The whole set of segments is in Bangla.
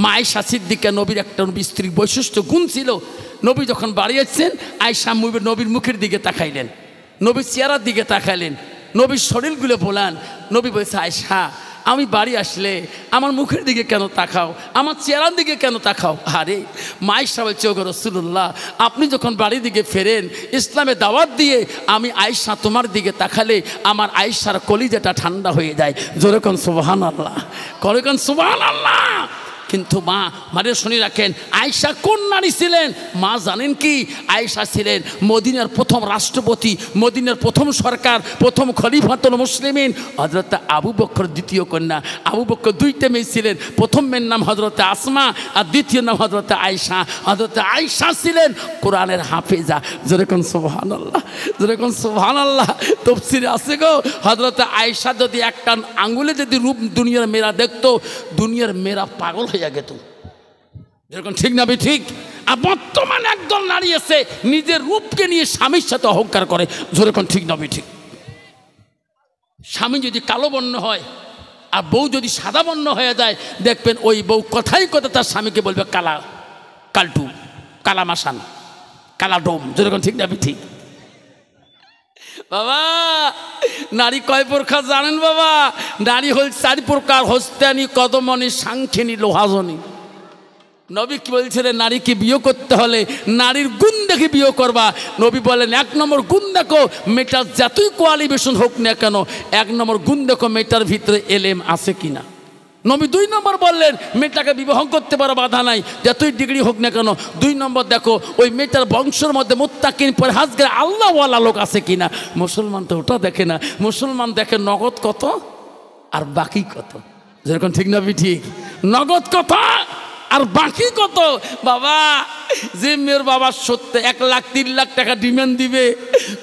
মা আয়েশা সিদ্দিকা নবীর একটা স্ত্রীর বৈশিষ্ট্য গুণ ছিল। নবী যখন বাড়ি আসছেন আয়েশা নবীর মুখের দিকে তাকাইলেন, নবীর চেহারার দিকে তাকাইলেন, নবীর শরীরগুলো বলান। নবী বলছে, আয়েশা আমি বাড়ি আসলে আমার মুখের দিকে কেন তাকাও, আমার চেহারার দিকে কেন তাকাও? আরে মা আয়েশা বলছে, ওগো রাসূলুল্লাহ, আপনি যখন বাড়ির দিকে ফেরেন ইসলামে দাওয়াত দিয়ে, আমি আয়েশা তোমার দিকে তাকালে আমার আয়েশার কলিজাটা ঠান্ডা হয়ে যায়। জোরে কোন সুবহানাল্লাহ, করে কোন সুবহানাল্লাহ। কিন্তু মা মানে শুনে রাখেন, আয়েশা কোন নারী ছিলেন? মা জানেন কি? আয়েশা ছিলেন মদিনার প্রথম রাষ্ট্রপতি, মদিনার প্রথম সরকার, প্রথম খলিফাতুল মুসলিমিন হযরত আবু বকর দ্বিতীয় কন্যা। আবু বকর দুইটা মেয়ে ছিলেন, প্রথম মেয়ের নাম হযরত আসমা আর দ্বিতীয় নাম হযরত আয়েশা। হযরত আয়েশা ছিলেন কোরআনের হাফেজা। যেরকম সুবহানাল্লাহ, যেরকম সুবহানাল্লাহ। তাফসীরে আছে গো, হযরত আয়েশা যদি একটা আঙ্গুলে যদি রূপ দুনিয়ার মেয়েরা দেখতো, দুনিয়ার মেয়েরা পাগল হয়ে গেত। যেরকম ঠিক না ঠিক? আর বর্তমানে একদল নারী আছে নিজের রূপকে নিয়ে স্বামীর সাথে অহংকার করে। যেরকম ঠিক না ঠিক? স্বামী যদি কালো বর্ণ হয় আর বউ যদি সাদা বর্ণ হয়ে যায়, দেখবেন ওই বউ কথাই কথা তার স্বামীকে বলবে কালা কালটু, কালা মাসান, কালা ডোম। যেরকম ঠিক না ঠিক? বাবা নারী কয় প্রকার জানেন বাবা? নারী হল 4 প্রকার, হস্তানি, কদমনি, সাংখিনী, লোহাজনী। নবী কি বলছিলেন? নারীকে বিয়ে করতে হলে নারীর গুণ দেখে বিয়ে করবা। নবী বলেন 1 নম্বর গুণ দেখো, মেয়েটার যতই কোয়ালিফিকেশন হোক না কেন, 1 নম্বর গুণ দেখো মেয়েটার ভিতরে এলেম আছে কিনা। নবী 2 নম্বর বললেন, মেয়েটাকে বিবাহ করতে পারো, বাধা নাই, যতই ডিগ্রি হোক না কেন। 2 নম্বর দেখো ওই মেয়েটার বংশের মধ্যে মুত্তাকিন পরহেজগার আল্লাহওয়ালা লোক আছে কিনা। মুসলমান তো ওটা দেখে না, মুসলমান দেখে নগদ কত আর বাকি কত। যেরকম ঠিক না ঠিক? নগদ কত আর বাকি কত। বাবা যে মেয়ের বাবা সত্যি 1 লাখ 3 লাখ টাকা ডিমান্ড দিবে,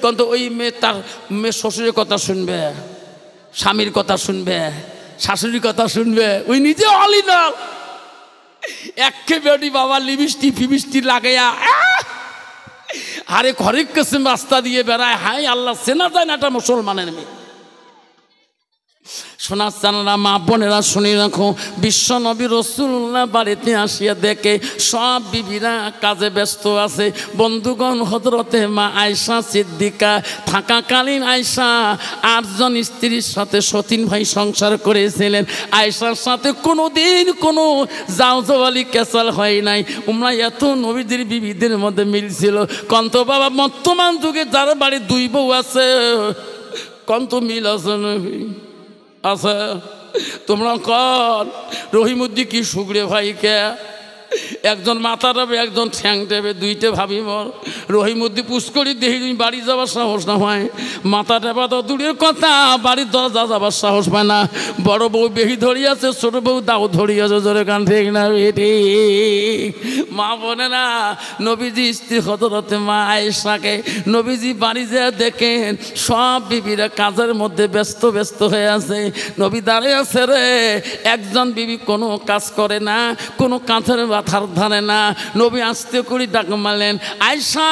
কিন্তু ওই মেয়ে তার মেয়ে শ্বশুরের কথা শুনবে, স্বামীর কথা শুনবে, শাশুড়ির কথা শুনবে, ওই নিজে অলিনাল একেবারে বাবা লিপস্টিক ফিবিস্টিক লাগাইয়া আরে ঘরের কাছে রাস্তা দিয়ে বেড়ায়। হাই আল্লাহ, চেনা যায় না এটা মুসলমানের মেয়ে। শোনার জানারা মা বোনেরা শুনে রাখো, বিশ্ব নবী রাসূলুল্লাহ বাড়িতে আসিয়া দেখে সব বিবিরা কাজে ব্যস্ত আছে। বন্ধুগণ, হযরতে মা আয়েশা সিদ্দিকা থাকাকালীন আয়েশা 8 জন স্ত্রীর সাথে সতীন ভাই সংসার করেছিলেন। আয়েশার সাথে কোনোদিন কোনো জাওজাওয়ালি কেসাল হয় নাই। উমরা এত নবীদের বিবিদের মধ্যে মিল ছিল। কন্ত বাবা বর্তমান যুগে যার বাড়ি 2 বউ আছে, কন্ত মিল আছে নবী আচ্ছা তোমরা কন রহিমুদ্দি কি সুগড়ে ভাইকে একজন মাথা দেবে, একজন ঠ্যাং দেবে, 2টে ভাবি মর। রহিমুদ্দি পুষ্করি দেহি বাড়ি যাবার সাহস না হয়, মাথা টেপা তো দূরের কথা, বাড়ির দরজা যাবার সাহস পায় না। বড় বউ বেহি ধরিয়াছে, ছোট বউ দাও ধরিয়াছে। জোরে কান ঠিক না বেটি? মা বলে না, নবীজি স্ত্রী হযরতে মা আয়েশাকে নবীজি বাড়ি যেয়ে দেখেন সব বিবিরা কাজের মধ্যে ব্যস্ত ব্যস্ত হয়ে আছে। নবী দাঁড়িয়ে আছে রে, একজন বিবি কোনো কাজ করে না, কোনো কাঁথের মাথার ধারে না। নবী আস্তে করে ডাক মারলেন, আয়েশা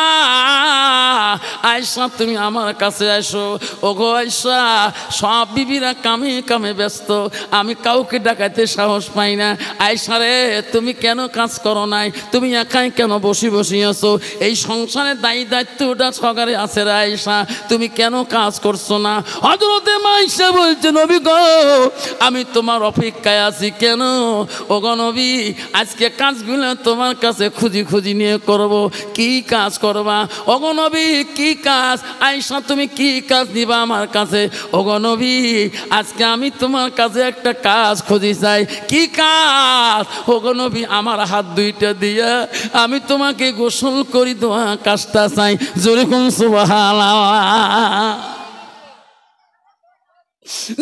আয়েশা তুমি আমার কাছে আসো। ওগো আয়েশা, সব বিবিরা কামে কামে ব্যস্ত, আমি কাউকে ডাকাইতে সাহস পাই না। আয়েশা রে, তুমি কেন কাজ করো নাই? তুমি একাই কেন বসে বসে আছো? এই সংসারের দায়ী দায়িত্বটা সকারে আছে রে আয়েশা, তুমি কেন কাজ করছো না? হযরতে মা আয়েশা বলছে, নবী গো আমি তোমার অপেক্ষায় আছি। কেন? ওগো নবী, আজকে কাজগুলো তোমার কাছে খুঁজি খুঁজি নিয়ে করব। কি কাজ করবা? ওগো নবী কি কাজ? আয়েশা তুমি কি কাজ দিবা আমার কাছে? ওগো নবী, আজকে আমি তোমার কাছে একটা কাজ খুঁজি চাই। কি কাজ? ওগো নবী, আমার হাত 2টা দিয়া আমি তোমাকে গোসল করি দেওয়া কাজটা চাই। জোরে কোন সুবহানাল্লাহ।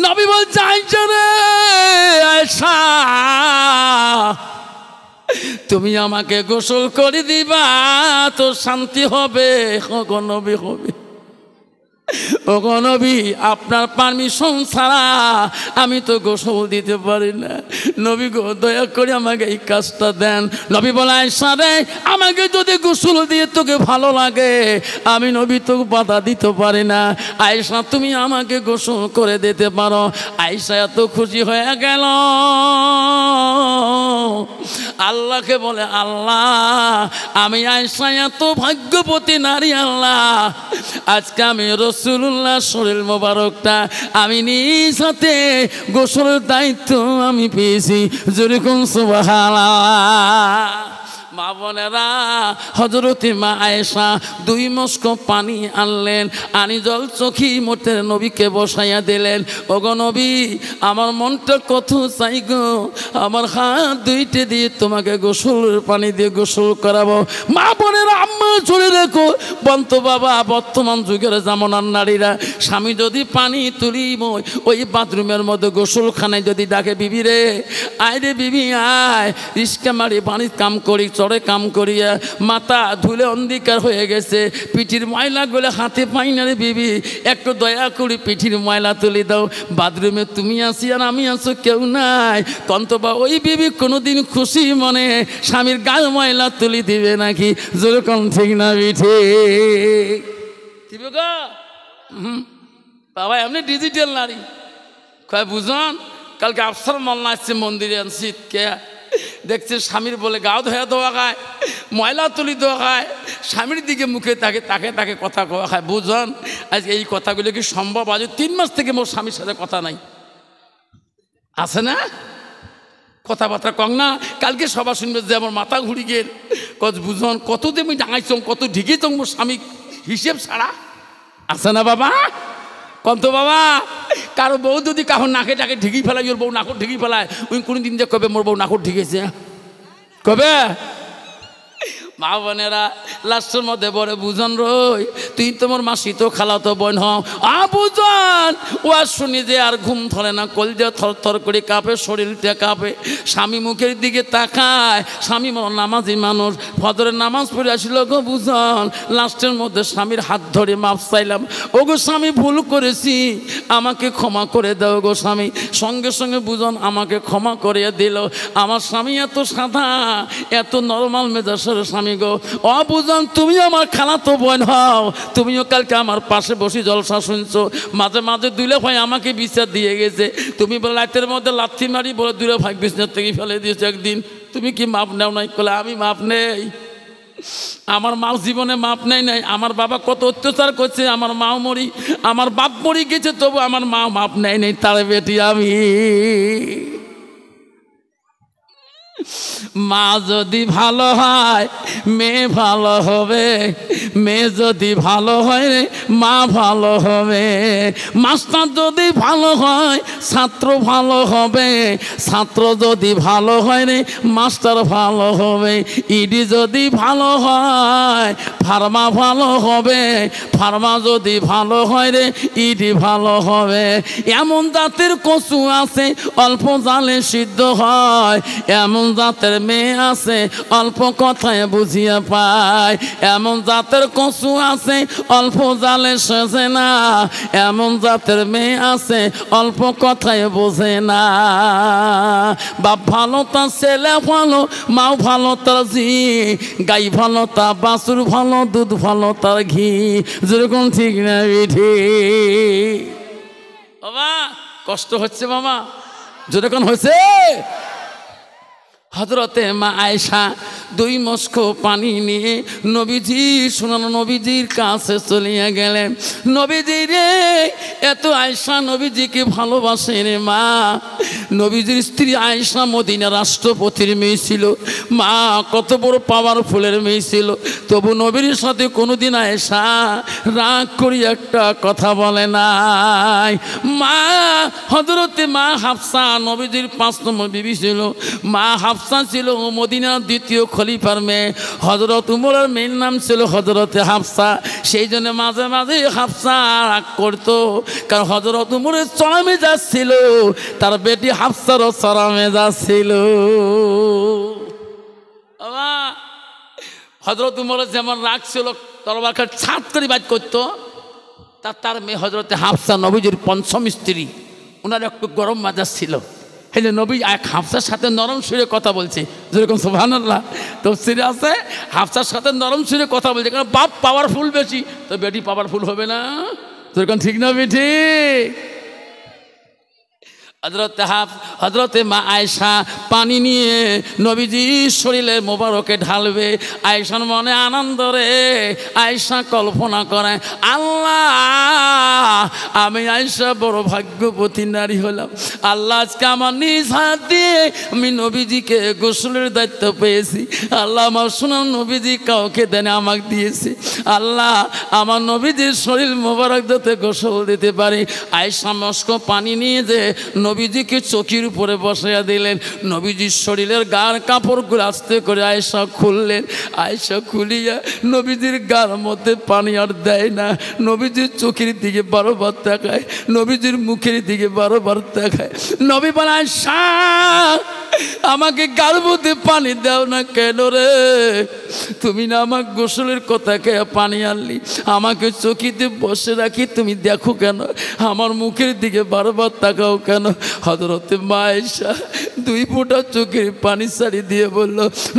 নবী বলছে, আয়েশা রে, আয়েশা তুমি আমাকে গোসল করে দিবা তো শান্তি হবে। ওগো নবী হবে। ওগো নবী, আপনার পারমিশন ছাড়া আমি তো গোসল দিতে পারি না। নবী গো দয়া করে আমাকে এই কাজটা দেন। নবী বলে, আয়েশা রে, আমাকে যদি গোসল দিয়ে তোকে ভালো লাগে, আমি নবী তোকে বাধা দিতে পারি না। আয়েশা তুমি আমাকে গোসল করে দিতে পারো। আয়েশা এত খুশি হয়ে গেল। আল্লাহকে বলে, আল্লাহ আমি আয়েশা এত ভাগ্যবতী নারী, আল্লাহ আজকে আমি রাসূলুল্লাহ শরীর মোবারকটা আমি নিজ হাতে গোসলের দায়িত্ব আমি পেয়েছি। যেরকম সুবহানাল্লাহ। মা বোনেরা, হযরতে মা আয়েশা 2 মস্ক পানি আনলেন, আনি জল চোখি মধ্যে নবীকে বসাইয়া দিলেন। ওগো নবী, আমার মনটা কত চাই গো, আমার হাত দুইটে দিয়ে তোমাকে গোসলের পানি দিয়ে গোসল করাবো। মা বোনেরা, আম্মা চলে রেখো বন্ত বাবা, বর্তমান যুগের জামানার নারীরা স্বামী যদি পানি তুলি ওই বাথরুমের মধ্যে গোসলখানায় যদি ডাকে, বিবি রে আয় রে বিবি আয়, রিস্কা মারি পানির কাম করি, চড়ে কাম করিয়া মাথা ধুলে অন্ধকার হয়ে গেছে, পিঠির ময়লা গুলো হাতে পাই না রে বিবি, একটু দয়া করে পিঠির ময়লা তুলে দাও। বাথরুমে তুমি আসি আর আমি আসো, কেউ নাই। কন্তবা ওই বিবি কোনোদিন খুশি মনে স্বামীর গায়ে ময়লা তুলি দিবে নাকি? যেরকম ঠিক না বিঠে দিবে গো। বাবা এমনি ডিজিটাল নারী কয় বুঝন, কালকে আফসার মোল্লা আসছে মন্দিরে, আনছি কে দেখছে স্বামীর বলে গাও ধোয়া দেওয়া খায়, ময়লা তুলি দেওয়া খায়, স্বামীর দিকে মুখে তাকে তাকে তাকে কথা কওয়া খায়। বুঝন আজকে এই কথাগুলো কি সম্ভব? আজ 3 মাস থেকে মোর স্বামীর সাথে কথা নাই, আছে না কথাবার্তা কং না। কালকে সবার শুনবে যে আমার মাথা ঘুরি গেল, কত বুঝন কত দেমি ডাঙাইছ, কত ঢিকেছ মোর স্বামী হিসেব ছাড়া, আছে না বাবা? কত বাবা, কারো বউ যদি কারো নাকে টাকে ঢিকি ফেলায়, ওর বউ নাকর ঢিকি ফেলায়, ওই কোনোদিন যে কবে মোর বউ নাকর ঢিকেছে কবে? মা বোনেরা লাস্টের মধ্যে বলে, বুঝন রই তুই তোমার মাসি তো খালাতো বোন হও। বুঝন ও আর শুনি যে আর ঘুম ধরে না, কলজা থর থর করে কাঁপে, শরীরটা কাঁপে। স্বামী মুখের দিকে তাকায়, স্বামী মনে নামাজি মানুষ, ফজরের নামাজ পড়ে আসিল গো। বুঝন লাস্টের মধ্যে স্বামীর হাত ধরে মাপ চাইলাম, ও গো স্বামী ভুল করেছি, আমাকে ক্ষমা করে দাও গো স্বামী। সঙ্গে সঙ্গে বুঝন আমাকে ক্ষমা করে দিল। আমার স্বামী এত সাদা, এত নরমাল মেজাজের স্বামী গো। বুঝন তুমি আমার খালাতো বোন হও, তুমিও কালকে আমার পাশে বসে জলসা শুনছো, মাঝে মাঝে দুলে ভাই আমাকে বিচার দিয়ে গেছে, তুমি বলে রাতের মধ্যে লাথি মারি বলে দুলে ভাই বিছনার থেকে ফেলে দিয়েছো একদিন, তুমি কি মাপ নেও নাই? বলে আমি মাপ নেই, আমার মাও জীবনে মাপ নেই নাই। আমার বাবা কত অত্যাচার করছে, আমার মাও মরি, আমার বাপ মরি গেছে, তবু আমার মা মাপ নেই নেই, তার বেটি আমি। মা যদি ভালো হয় মেয়ে ভালো হবে, মেয়ে যদি ভালো হয় রে মা ভালো হবে, মাস্টার যদি ভালো হয় ছাত্র ভালো হবে, ছাত্র যদি ভালো হয় রে মাস্টার ভালো হবে, ইডি যদি ভালো হয় ফার্মা ভালো হবে, ফার্মা যদি ভালো হয় রে ইডি ভালো হবে। এমন জাতের কচু আছে অল্প জালে সিদ্ধ হয়, এমন জাতের মেয়ে আছে অল্প কথায় বুঝিয়া পায়, এমন জাতের কচু আছে অল্প জালে সেজে না, এমন জাতের মেয়ে আছে অল্প কথায় বোঝে না। বাপ ভালো তার ছেলে ভালো, মাও ভালো তার ঝি, গাই ভালো তার বাছুর ভালো, দুধ ভালো তার ঘি। যেরকম ঠিক না বিধি? বাবা কষ্ট হচ্ছে মামা, যেরকম হয়েছে। হযরতে মা আয়েশা 2 মস্ক পানি নিয়ে নবীজি শোনানো নবীজির কাছে চলিয়া গেলেন। নবীজি রে এত আয়েশা নবীজিকে ভালোবাসে রে মা। নবীজির স্ত্রী আয়েশা মদিনা রাষ্ট্রপতির মেয়ে ছিল, মা কত বড় পাওয়ারফুলের মেয়ে ছিল, তবু নবীর সাথে কোনোদিন আয়েশা রাগ করি একটা কথা বলে নাই। মা হযরতে মা হাফসা নবীজির 5 নম্বর বিবি ছিল। মা হাফসা ছিল মদিনার 2য় খলিফার মেয়ে। হযরত উমরের মেয়ের নাম ছিল হযরতে হাফসা। সেই জন্য মাঝে মাঝে হাফসা রাগ করতো, কারণ হযরত উমরের চড়া মেজাজ ছিল, তার বেটি হাফসারও চড়া মেজাজ ছিল। হযরত উমরের যেমন রাগ ছিল, তরবারকে ছাদ করে বাজ করতো, তার মেয়ে হযরতে হাফসা নবীজির 5ম স্ত্রী, ওনার একটু গরম মেজাজ ছিল। এই যে নবী এক হাফসার সাথে নরম সুরে কথা বলছে, যেরকম সুবহানাল্লাহ তাফসীরে আছে, হাফসার সাথে নরম সুরে কথা বলছে, কারণ বাপ পাওয়ারফুল বেশি, তো বেটি পাওয়ারফুল হবে না? যেরকম ঠিক না বেটি? হযরতে মা আয়েশা পানি নিয়ে নবীজির শরীরে মোবারকে ঢালবে। আয়েশার মনে আনন্দ রে। আয়েশা কল্পনা করে, আল্লাহ আমি আয়েশা বড় ভাগ্যবতী নারী হলাম। আল্লাহ আজকে আমার নিজ হাত দিয়ে আমি নবীজিকে গোসলের দায়িত্ব পেয়েছি। আল্লাহ আমার সোনার নবীজি কাউকে দেনে আমাকে দিয়েছে। আল্লাহ আমার নবীজির শরীর মোবারক যাতে গোসল দিতে পারি। আয়েশা মস্ক পানি নিয়ে যে নবীজিকে চকির উপরে বসাইয়া দিলেন। নবীজির শরীরের গার কাপড়গুলো আস্তে করে আয়েশা খুললেন। আয়েশা খুলিয়া নবীজির গার মধ্যে পানি আর দেয় না। নবীজির চোখের দিকে বারবার তাকায়, নবীজির মুখের দিকে বারবার তাকায়। নবী বলে, আয়েশা আমাকে গার মধ্যে পানি দাও না কেন রে? তুমি না আমার গোসলের কথা কে পানি আনলি? আমাকে চকিতে বসে রাখি তুমি দেখো কেন? আমার মুখের দিকে বারবার তাকাও কেন? হযরতে মা আয়েশা 2 ফোঁটা চোখের পানি ছাড়ি দিয়ে বলল,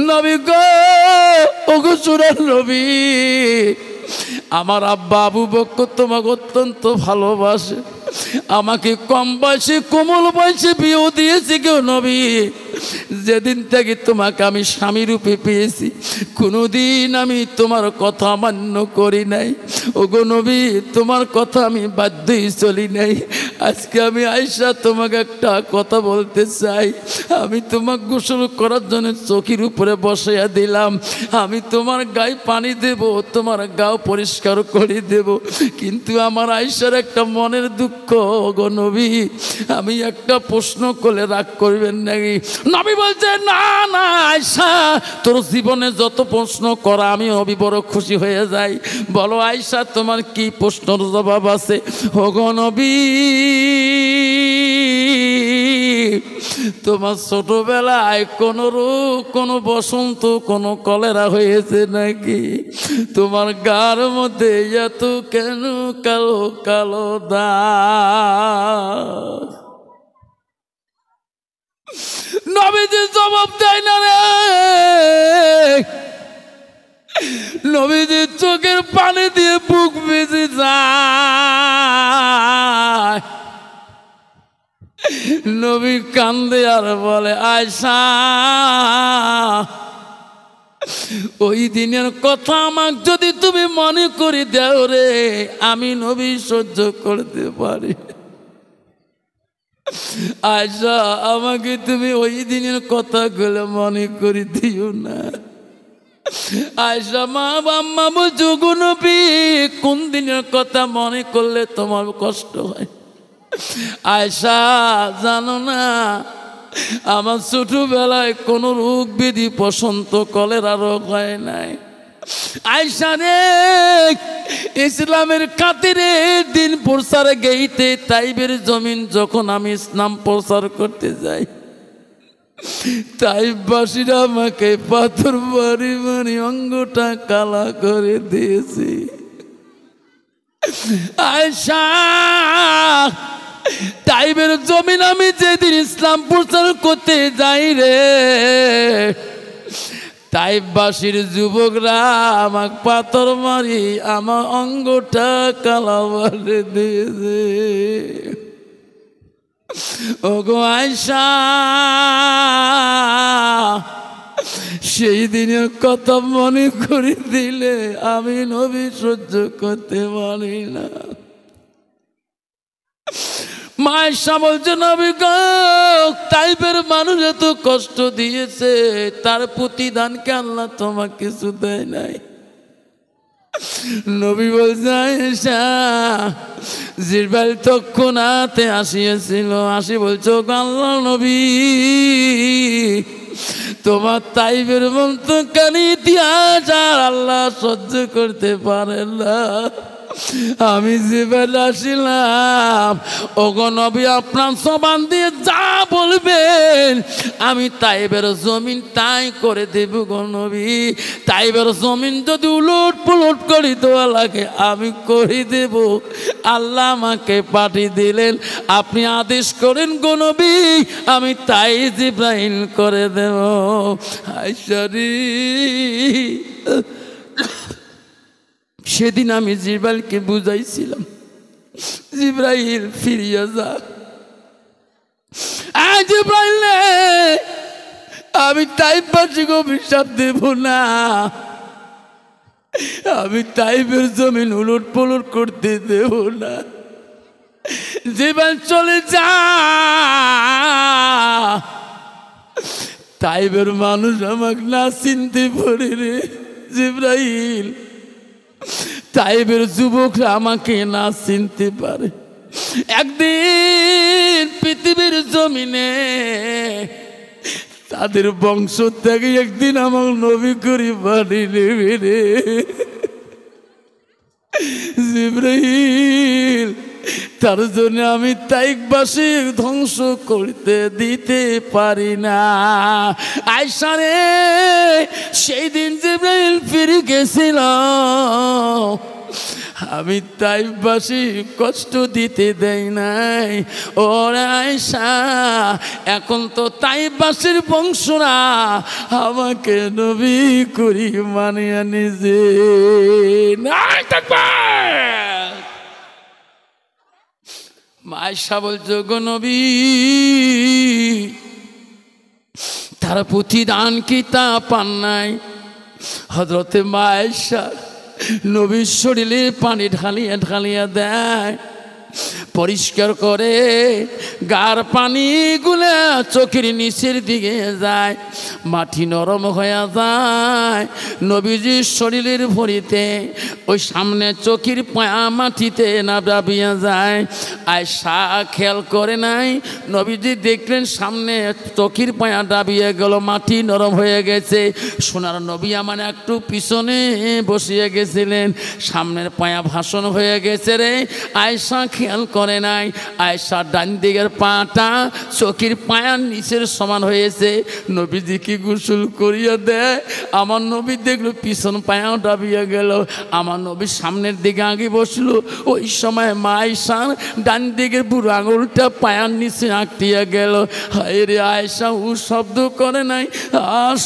নবী গো, ওগো সোনার নবী, আমার আব্বা আবু বকর তোমাকে অত্যন্ত ভালোবাসে। আমাকে কম বয়সে কোমল বয়সে বিয়ে দিয়েছে কেউ নবী। যেদিন থেকে তোমাকে আমি স্বামী রূপে পেয়েছি কোনোদিন আমি তোমার কথা অমান্য করি নাই। ওগো নবী, তোমার কথা আমি বাধ্যই চলি নাই। আজকে আমি আয়েশা তোমাকে একটা কথা বলতে চাই। আমি তোমাকে গোসল করার জন্য চকির উপরে বসাইয়া দিলাম। আমি তোমার গায়ে পানি দেব, তোমার গাও পরিষ্কার করে দেব, কিন্তু আমার আয়েশার একটা মনের দুঃখ। ওগো নবী, আমি একটা প্রশ্ন করলে রাগ করবেন নাকি? নবী বলছে, না না আয়েশা, তোর জীবনে যত প্রশ্ন করা আমি নবী বড় খুশি হয়ে যাই। বলো আয়েশা, তোমার কি প্রশ্নের জবাব আছে? ওগো নবী, তোমার ছোটবেলায় কোনো রোগ, কোনো বসন্ত, কোনো কলেরা হয়েছে নাকি? তোমার গার মধ্যে এত কেন কালো কালো দাগ? নবীজি জবাব দেয় না রে। নবীজির চোখের পানি দিয়ে বুক ভিজে যায়। নবী কান্দে আর বলে, আয়েশা ওই দিনের কথা আমাকে যদি তুমি মনে করে দাও রে, আমি নবী সহ্য করতে পারি। আয়েশা আমাকে তুমি ওই দিনের কথাগুলো মনে করে দিও না। আয়েশা মা আম্মা বলছো, গো নবী কোন দিনের কথা মনে করলে তোমার কষ্ট হয়? আয়েশা জানো না, আমার ছোটবেলায় কোনো রোগ ব্যাধি বসন্ত কলেরা রোগ হয় নাই। আয়েশা রে, ইসলামের খাতিরে দিন প্রচার গেইতে তাইবের জমিন যখন আমি ইসলাম প্রচার করতে যাই, তাইবাসীরা আমাকে পাথর মারি মারি অঙ্গটা কালা করে দিয়েছি। আয়েশা, তাইবের জমিন আমি যেদিন ইসলাম প্রচার করতে যাই রে, তাইবাসীর যুবকরা আমাকে পাথর মারি আমার অঙ্গটা কালা করে দিয়েছে। ওগো আয়েশা, সেই দিনের কথা মনে করে দিলে আমি নবী সহ্য করতে পারি না। মা আয়েশা বলছে, নবী গো, তাইবের মানুষ এত কষ্ট দিয়েছে, তার প্রতিদান কে আল্লাহ তোমাকে কিছু দেয় নাই? নবী বলছে, আয়েশা জিবরাইল তৎক্ষণাৎ আসিয়াছিল, আসি বলছো, আল্লাহ নবী তোমার তাইবের মতো কানি ইতিহাস আর আল্লাহ সহ্য করতে পারে না। আমি জিবরাইল আসিলাম, ওগো নবী আপনার জবান দিয়ে যা বলবেন আমি তাইবের জমিন তাই করে দেব গো নবী। তাইবের জমিন যদি উলট পুলট করে দেওয়া লাগে আমি করে দেব। আল্লাহ আমাকে পাঠিয়ে দিলেন, আপনি আদেশ করেন গো নবী, আমি তাই জিবরাইল করে দেব। আয়েশা রে, সেদিন আমি জিবরাইলকে বুঝাইছিলাম, জিবরাইল ফিরিয়া যা, জিবরাইল আমি তাইফবাসীকে অভিশাপ দেব না, আমি তাইফের জমিন উলট পলট করতে দেব না। জিবরাইল চলে যা, তাইফের মানুষ আমাকে না চিনতে পারে রে জিবরাইল, তাইফের যুবকরা আমাকে না চিনতে পারে। একদিন পৃথিবীর জমিনে তাদের বংশ থেকে একদিন আমার নবী করে বাড়ি নেবে রে জিবরাইল। তার জন্য আমি তাইফবাসী ধ্বংস করতে দিতে পারি না। আয়েশা রে সেই দিন জিবরাইল ফিরে গেছিল, আমি তাইফবাসী কষ্ট দিতে দেই নাই। ওরে আয়েশা এখন তো তাইফবাসীর বংশরা আমাকে নবী করি মানিয়ে নিজে নাই থাকবে। আয়েশা বলছো গো নবী, তারা প্রতিদান কি তা পান নাই? হযরতে মা আয়েশা নবীর শরীরে পানি ঢালিয়া ঢালিয়া দেয়, পরিষ্কার করে গার পানিগুলা চোখের নিচের দিকে যায়, মাটি নরম হয়ে যায় নবীজির শরীরের ভরিতে, ওই সামনে চোখের পায়া মাটিতে না ডাবিয়া যায়। আয়েশা খেয়াল করে নাই, নবীজি দেখলেন সামনে চোখের পায়া ডাবিয়ে গেল, মাটি নরম হয়ে গেছে। সোনার নবী আমার একটু পিছনে বসিয়ে গেছিলেন, সামনের পায়া ভাষণ হয়ে গেছে রে। আয়েশা খেয়াল করে নাই, আয়েশার ডান দিকের পাটা চোখের পায়ার নিচের সমান হয়েছে। নবীজি কি গোসল করিয়া দেয়, আমার নবী দেখলো পিছন পায়াও ডাবিয়া গেল, আমার নবী সামনের দিকে আগে বসলো। ওই সময় মা আয়েশার ডান দিকের বুড়ো আঙুলটা পায়ার নিচে আঁকটিয়া গেল। হায় রে আয়েশা ও শব্দ করে নাই,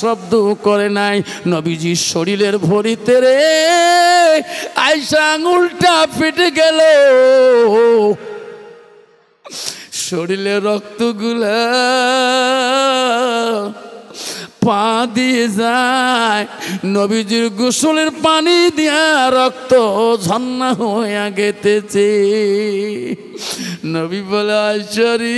শব্দ করে নাই। নবীজির শরীরের ভরিতে রে আয়েশা আঙুলটা ফেটে গেল, শরীরে রক্তগুলা পা দিয়ে যায়, নবীজির গোসলের পানি দিয়া রক্ত ঝর্ণা হইয়া গেতেছে। নবী বলে আয়েশা রে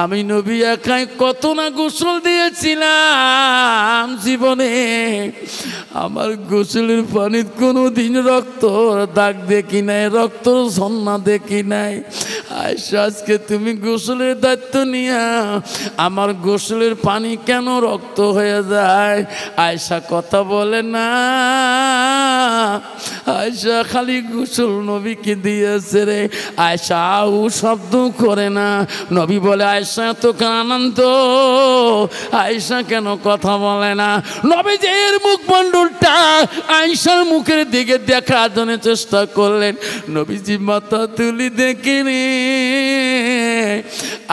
আমি নবী একাই কত না গোসল দিয়েছিলাম জীবনে, আমার গোসলের পানির কোনো দিন রক্ত দাগ দেখি নাই, রক্ত ঝর্ণা দেখি নাই। আয়েশা আজকে তুমি গোসলের দায়িত্ব নিয়া আমার গোসলের পানি কেন রক্ত হয়ে যায়? আয়েশা কথা বলে না, আয়েশা খালি গোসল নবীকে দিয়েছে রে। আয়েশা আউ শব্দ করে না। নবী বলে আয়েশা তো আনন্দ, আয়েশা কেন কথা বলে না? নবীজির মুখমণ্ডলটা আয়েশার মুখের দিকে দেখার জন্য চেষ্টা করলেন, নবীজি মাথা তুলি দেখে রে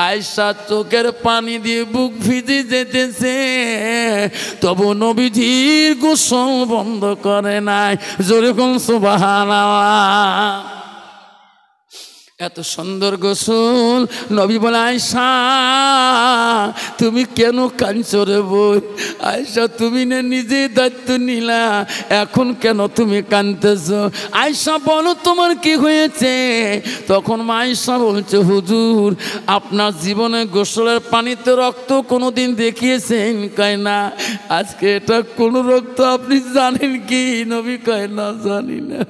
আয়েশা চোখের পানি দিয়ে বুক ভিজে যেতেছে, তবু নবীজির গোসল বন্ধ করে নাই। জোরে কোন সুবহানাল্লাহ। এত সুন্দর গোসল। নবী বলে আয়েশা তুমি কেন কাঁদছো রে বোন? আয়েশা তুমি না নিজে দায়িত্ব নিলা, এখন কেন তুমি কাঁদতেছো? আয়েশা বলো তোমার কি হয়েছে? তখন মা আয়েশা বলছে হুজুর আপনার জীবনে গোসলের পানিতে রক্ত কোনোদিন দেখিয়েছেন? কয় না। আজকে এটা কোন রক্ত আপনি জানেন কি? নবী কয় না জানি না।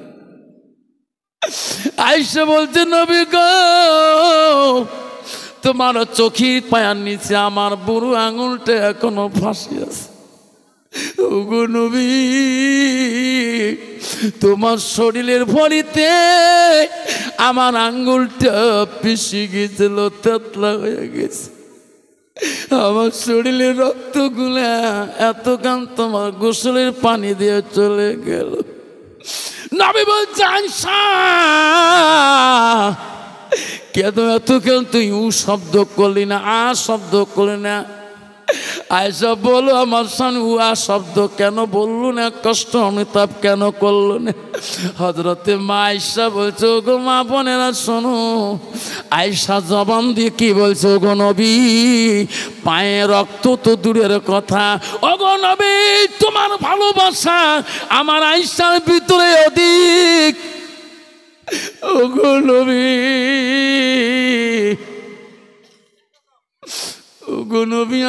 আয়েশা বলছে নবী গো তোমার চোখের পায়ার নিচে আমার বুড়ো আঙুলটা এখনো ফাঁসি আছে। ওগো নবী তোমার শরীরের ভরিতে আমার আঙ্গুলটা পিষে গেছিল, তেতলা হয়ে গেছে, আমার শরীরের রক্তগুলা এতক্ষণ তোমার গোসলের পানি দিয়ে চলে গেল। নবী বলছে আয়েশা কেন এত কেন তুই উ শব্দ করলি না, আ শব্দ করলি না? আয়েশা বলো আমার স্বামী উয়া শব্দ কেন বললো না, কষ্ট অনুতাপ কেন করলো না? হযরতে মা আয়েশা বলছো গো মা বোনেরা শোনো, আয়েশা জবান দিয়ে কি বলছো গো নবী, পায়ে রক্ত তো দূরের কথা, ও গো নবী তোমার ভালোবাসা আমার আয়েশার ভিতরে অধিক। ও গো নবী, ও গো নবী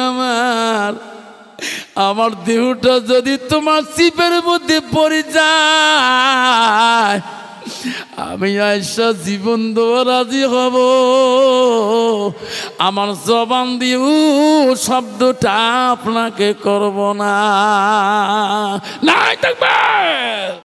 আমার দেহটা যদি তোমার চিপের মধ্যে পড়ে যায়, আমি আয়েশা জীবন দেওয়া রাজি হব। আমার জবান দিয়ে শব্দটা আপনাকে করব না। নাই থাকবে।